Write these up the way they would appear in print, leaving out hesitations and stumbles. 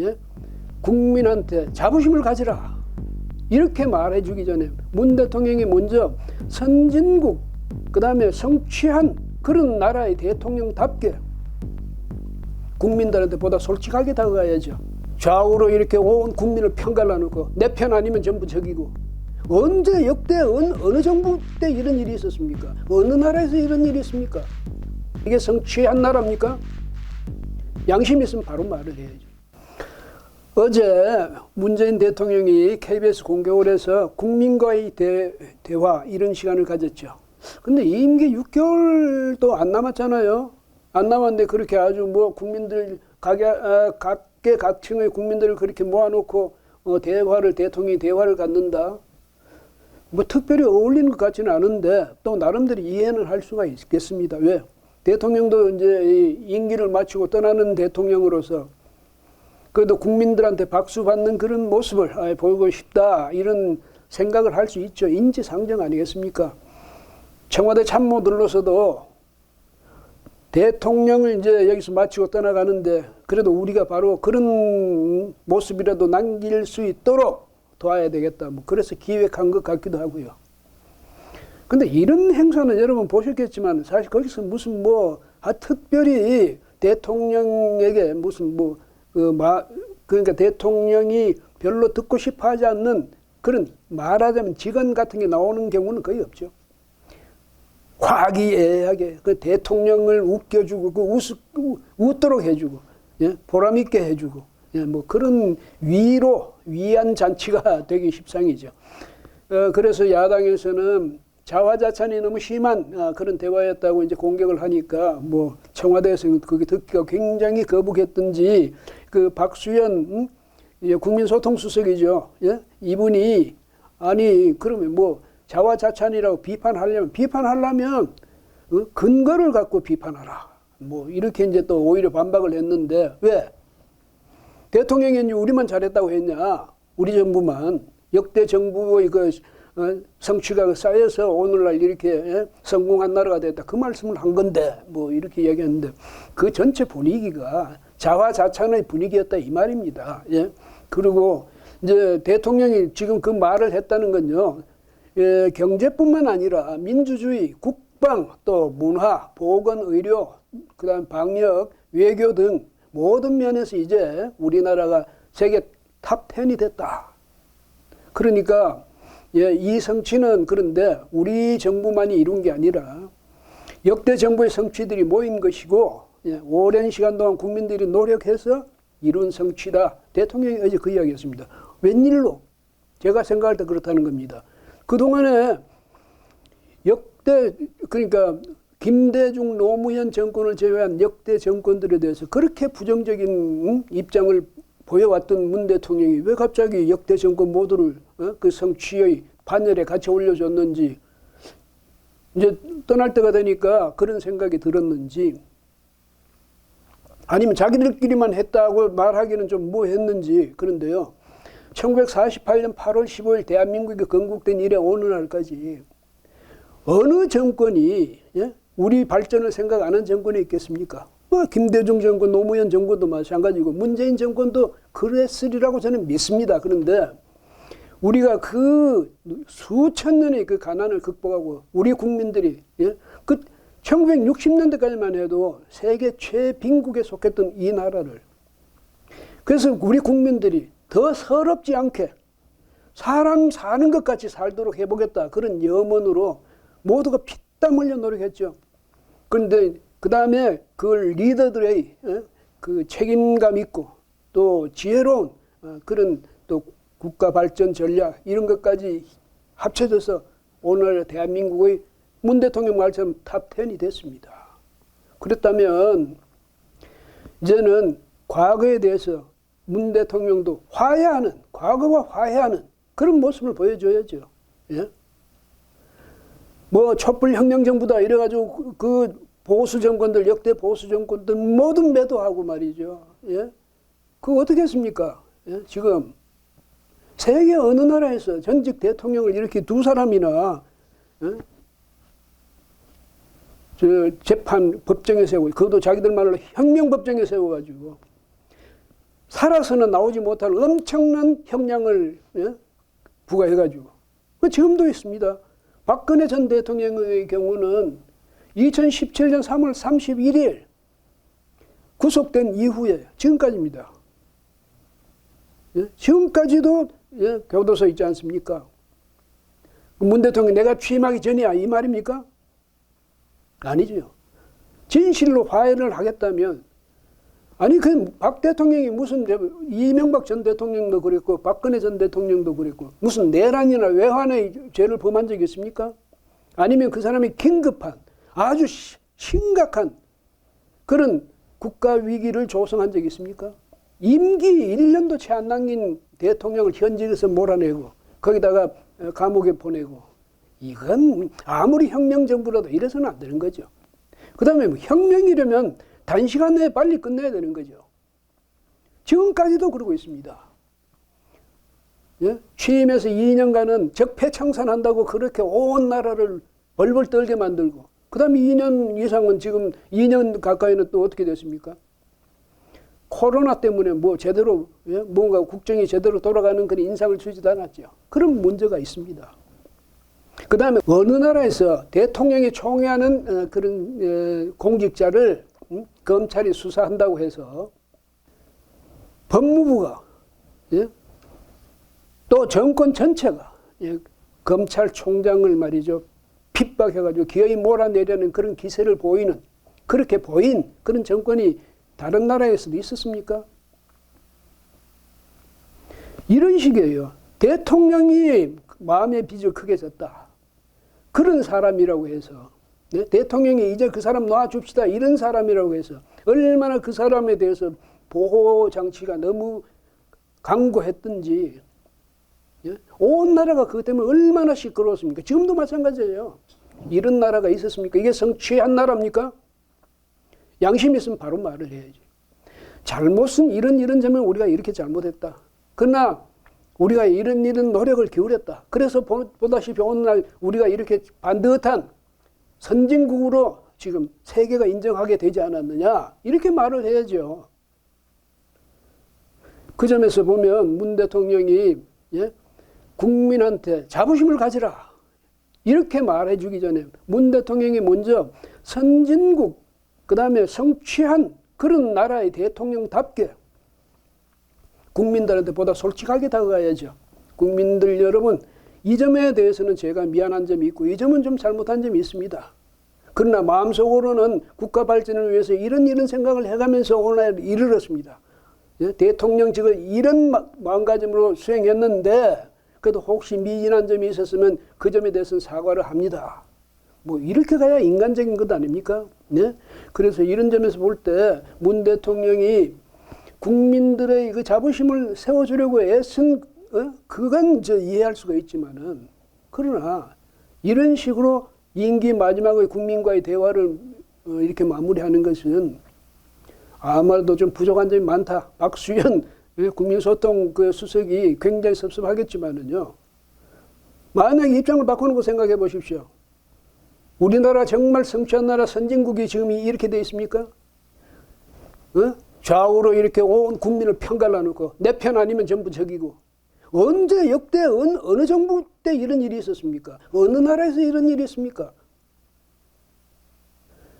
예? 국민한테 자부심을 가지라. 이렇게 말해주기 전에 문 대통령이 먼저 선진국, 그 다음에 성취한 그런 나라의 대통령답게 국민들한테 보다 솔직하게 다가가야죠. 좌우로 이렇게 온 국민을 편갈라놓고 내 편 아니면 전부 적이고, 언제 역대 어느 정부 때 이런 일이 있었습니까? 어느 나라에서 이런 일이 있습니까? 이게 성취한 나라입니까? 양심 있으면 바로 말을 해야죠. 어제 문재인 대통령이 KBS 공개홀에서 국민과의 대화 이런 시간을 가졌죠. 근데 임기 6개월도 안 남았잖아요. 안 남았는데 그렇게 아주 뭐 국민들 각계각층의 국민들을 그렇게 모아놓고 대통령이 대화를 갖는다. 뭐 특별히 어울리는 것 같지는 않은데 또 나름대로 이해는 할 수가 있겠습니다. 왜? 대통령도 이제 임기를 마치고 떠나는 대통령으로서 그래도 국민들한테 박수 받는 그런 모습을 보이고 싶다, 이런 생각을 할 수 있죠. 인지상정 아니겠습니까? 청와대 참모들로서도 대통령을 이제 여기서 마치고 떠나가는데 그래도 우리가 바로 그런 모습이라도 남길 수 있도록 도와야 되겠다. 뭐 그래서 기획한 것 같기도 하고요. 근데 이런 행사는 여러분 보셨겠지만 사실 거기서 무슨 특별히 대통령에게 무슨 그러니까 대통령이 별로 듣고 싶어 하지 않는 그런 말하자면 직언 같은 게 나오는 경우는 거의 없죠. 화기애애하게 그 대통령을 웃겨주고 웃도록 해주고, 예? 보람있게 해주고, 예? 뭐 그런 위안 잔치가 되기 십상이죠. 그래서 야당에서는 자화자찬이 너무 심한 그런 대화였다고 이제 공격을 하니까 뭐 청와대에서는 그게 듣기가 굉장히 거북했던지 그 박수현 국민소통수석이죠. 예? 이분이 아니 그러면 뭐 자화자찬이라고 비판하려면 근거를 갖고 비판하라. 뭐 이렇게 이제 또 오히려 반박을 했는데 왜? 대통령이 이제 우리만 잘했다고 했냐? 우리 정부만 역대 정부의 성취가 쌓여서 오늘날 이렇게 성공한 나라가 됐다. 그 말씀을 한 건데 뭐 이렇게 이야기했는데 그 전체 분위기가 자화자찬의 분위기였다 이 말입니다. 예? 그리고 이제 대통령이 지금 그 말을 했다는 건요. 경제뿐만 아니라 민주주의, 국방, 또 문화, 보건, 의료, 그다음 방역, 외교 등 모든 면에서 이제 우리나라가 세계 탑 10이 됐다. 그러니까 이 성취는 그런데 우리 정부만이 이룬 게 아니라 역대 정부의 성취들이 모인 것이고 오랜 시간 동안 국민들이 노력해서 이룬 성취다. 대통령이 어제 그 이야기했습니다. 웬일로? 제가 생각할 때 그렇다는 겁니다. 그동안에 그러니까 김대중 노무현 정권을 제외한 역대 정권들에 대해서 그렇게 부정적인 입장을 보여왔던 문 대통령이 왜 갑자기 역대 정권 모두를 그 성취의 반열에 같이 올려줬는지, 이제 떠날 때가 되니까 그런 생각이 들었는지, 아니면 자기들끼리만 했다고 말하기는 좀 뭐했는지. 그런데요, 1948년 8월 15일 대한민국이 건국된 이래 어느 날까지 어느 정권이 우리 발전을 생각 안 한 정권이 있겠습니까? 김대중 정권, 노무현 정권도 마찬가지고 문재인 정권도 그랬으리라고 저는 믿습니다. 그런데 우리가 그 수천 년의 그 가난을 극복하고 우리 국민들이 그 1960년대까지만 해도 세계 최빈국에 속했던 이 나라를, 그래서 우리 국민들이 더 서럽지 않게 사람 사는 것 같이 살도록 해보겠다. 그런 염원으로 모두가 피땀 흘려 노력했죠. 그런데 그 다음에 그 리더들의 그 책임감 있고 또 지혜로운 그런 또 국가 발전 전략 이런 것까지 합쳐져서 오늘 대한민국의 문 대통령 말처럼 탑 10이 됐습니다. 그렇다면 이제는 과거에 대해서 문 대통령도 화해하는, 과거와 화해하는 그런 모습을 보여줘야죠. 예? 뭐 촛불 혁명 정부다 이래가지고 그 보수 정권들, 역대 보수 정권들 모든 매도하고 말이죠. 예? 그거 어떻게 했습니까? 예? 지금 세계 어느 나라에서 전직 대통령을 이렇게 두 사람이나 재판 법정에 세우고, 그것도 자기들 말로 혁명 법정에 세워가지고 살아서는 나오지 못할 엄청난 형량을 부과해가지고 지금도 있습니다. 박근혜 전 대통령의 경우는 2017년 3월 31일 구속된 이후에 지금까지입니다. 지금까지도 교도소에 있지 않습니까? 문 대통령 내가 취임하기 전이야 이 말입니까? 아니죠. 진실로 화해를 하겠다면 아니 그 박 대통령이 무슨 이명박 전 대통령도 그랬고 박근혜 전 대통령도 그랬고 무슨 내란이나 외환의 죄를 범한 적이 있습니까? 아니면 그 사람이 긴급한 아주 심각한 그런 국가 위기를 조성한 적이 있습니까? 임기 1년도 채 안 남긴 대통령을 현직에서 몰아내고 거기다가 감옥에 보내고 이건 아무리 혁명 정부라도 이래서는 안 되는 거죠. 그 다음에 뭐 혁명이려면 단시간 내에 빨리 끝내야 되는 거죠. 지금까지도 그러고 있습니다. 취임해서 2년간은 적폐청산한다고 그렇게 온 나라를 벌벌 떨게 만들고 그 다음에 2년 이상은 지금 2년 가까이는 또 어떻게 됐습니까? 코로나 때문에 뭐 제대로 뭔가 국정이 제대로 돌아가는 그런 인상을 주지도 않았죠. 그런 문제가 있습니다. 그 다음에 어느 나라에서 대통령이 총애하는 그런 공직자를 검찰이 수사한다고 해서 법무부가 또 정권 전체가 검찰총장을 말이죠 핍박해가지고 기어이 몰아내려는 그런 기세를 보이는 그렇게 보인 그런 정권이 다른 나라에서도 있었습니까? 이런 식이에요. 대통령이 마음의 빚을 크게 졌다. 그런 사람이라고 해서 대통령이 이제 그 사람 놔줍시다 이런 사람이라고 해서 얼마나 그 사람에 대해서 보호 장치가 너무 강고했든지 온 나라가 그것 때문에 얼마나 시끄러웠습니까? 지금도 마찬가지예요. 이런 나라가 있었습니까? 이게 성취한 나라입니까? 양심이 있으면 바로 말을 해야지. 잘못은 이런 점을 우리가 이렇게 잘못했다. 그러나 우리가 이런 노력을 기울였다. 그래서 보다시피 오늘날 우리가 이렇게 반듯한 선진국으로 지금 세계가 인정하게 되지 않았느냐. 이렇게 말을 해야죠. 그 점에서 보면 문 대통령이 국민한테 자부심을 가지라. 이렇게 말해주기 전에 문 대통령이 먼저 선진국 그 다음에 성취한 그런 나라의 대통령답게 국민들한테 보다 솔직하게 다가가야죠. 국민들 여러분 이 점에 대해서는 제가 미안한 점이 있고 이 점은 좀 잘못한 점이 있습니다. 그러나 마음속으로는 국가 발전을 위해서 이런 생각을 해가면서 오늘 이르렀습니다. 대통령직을 이런 마음가짐으로 수행했는데 그래도 혹시 미진한 점이 있었으면 그 점에 대해서는 사과를 합니다. 뭐 이렇게 가야 인간적인 것 아닙니까? 네? 그래서 이런 점에서 볼 때 문 대통령이 국민들의 그 자부심을 세워주려고 애쓴 그건 이해할 수가 있지만은 그러나 이런 식으로 임기 마지막에 국민과의 대화를 이렇게 마무리하는 것은 아마도 좀 부족한 점이 많다. 박수현 국민소통 그 수석이 굉장히 섭섭하겠지만은요. 만약에 입장을 바꾸는 거 생각해 보십시오. 우리나라 정말 성취한 나라 선진국이 지금 이렇게 돼 있습니까? 좌우로 이렇게 온 국민을 편갈라놓고 내 편 아니면 전부 적이고 언제 역대 어느 정부 때 이런 일이 있었습니까? 어느 나라에서 이런 일이 있습니까?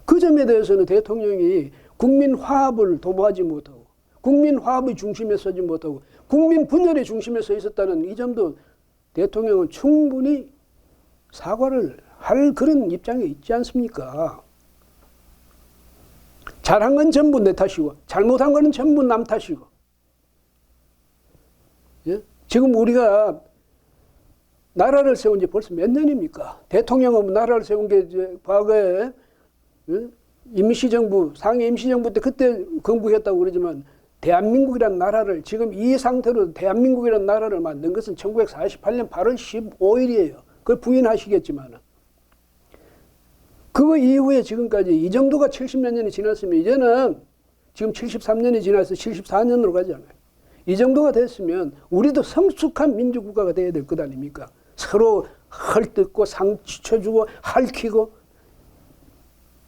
그 점에 대해서는 대통령이 국민 화합을 도모하지 못하고 국민 화합의 중심에 서지 못하고 국민 분열의 중심에 서 있었다는 이 점도 대통령은 충분히 사과를 할 그런 입장에 있지 않습니까? 잘한 건 전부 내 탓이고 잘못한 거는 전부 남 탓이고 지금 우리가 나라를 세운 지 벌써 몇 년입니까? 대통령은 나라를 세운 게 이제 과거에 임시정부, 상해 임시정부 때 그때 건국했다고 그러지만 대한민국이라는 나라를 지금 이 상태로 대한민국이라는 나라를 만든 것은 1948년 8월 15일이에요. 그걸 부인하시겠지만 그거 이후에 지금까지 이 정도가 70몇 년이 지났으면 이제는 지금 73년이 지나서 74년으로 가잖아요. 이 정도가 됐으면 우리도 성숙한 민주국가가 돼야 될 것 아닙니까? 서로 헐뜯고 상처주고 핥히고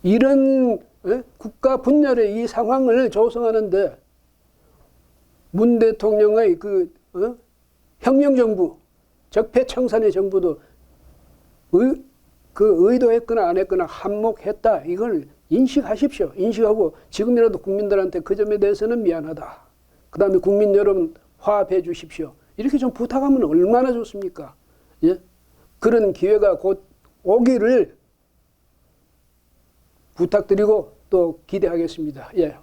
이런 국가 분열의 이 상황을 조성하는데 문 대통령의 혁명정부, 적폐청산의 정부도 의도했거나 안 했거나 한몫했다. 이걸 인식하십시오. 인식하고 지금이라도 국민들한테 그 점에 대해서는 미안하다. 그 다음에 국민 여러분 화합해 주십시오. 이렇게 좀 부탁하면 얼마나 좋습니까? 예? 그런 기회가 곧 오기를 부탁드리고 또 기대하겠습니다. 예.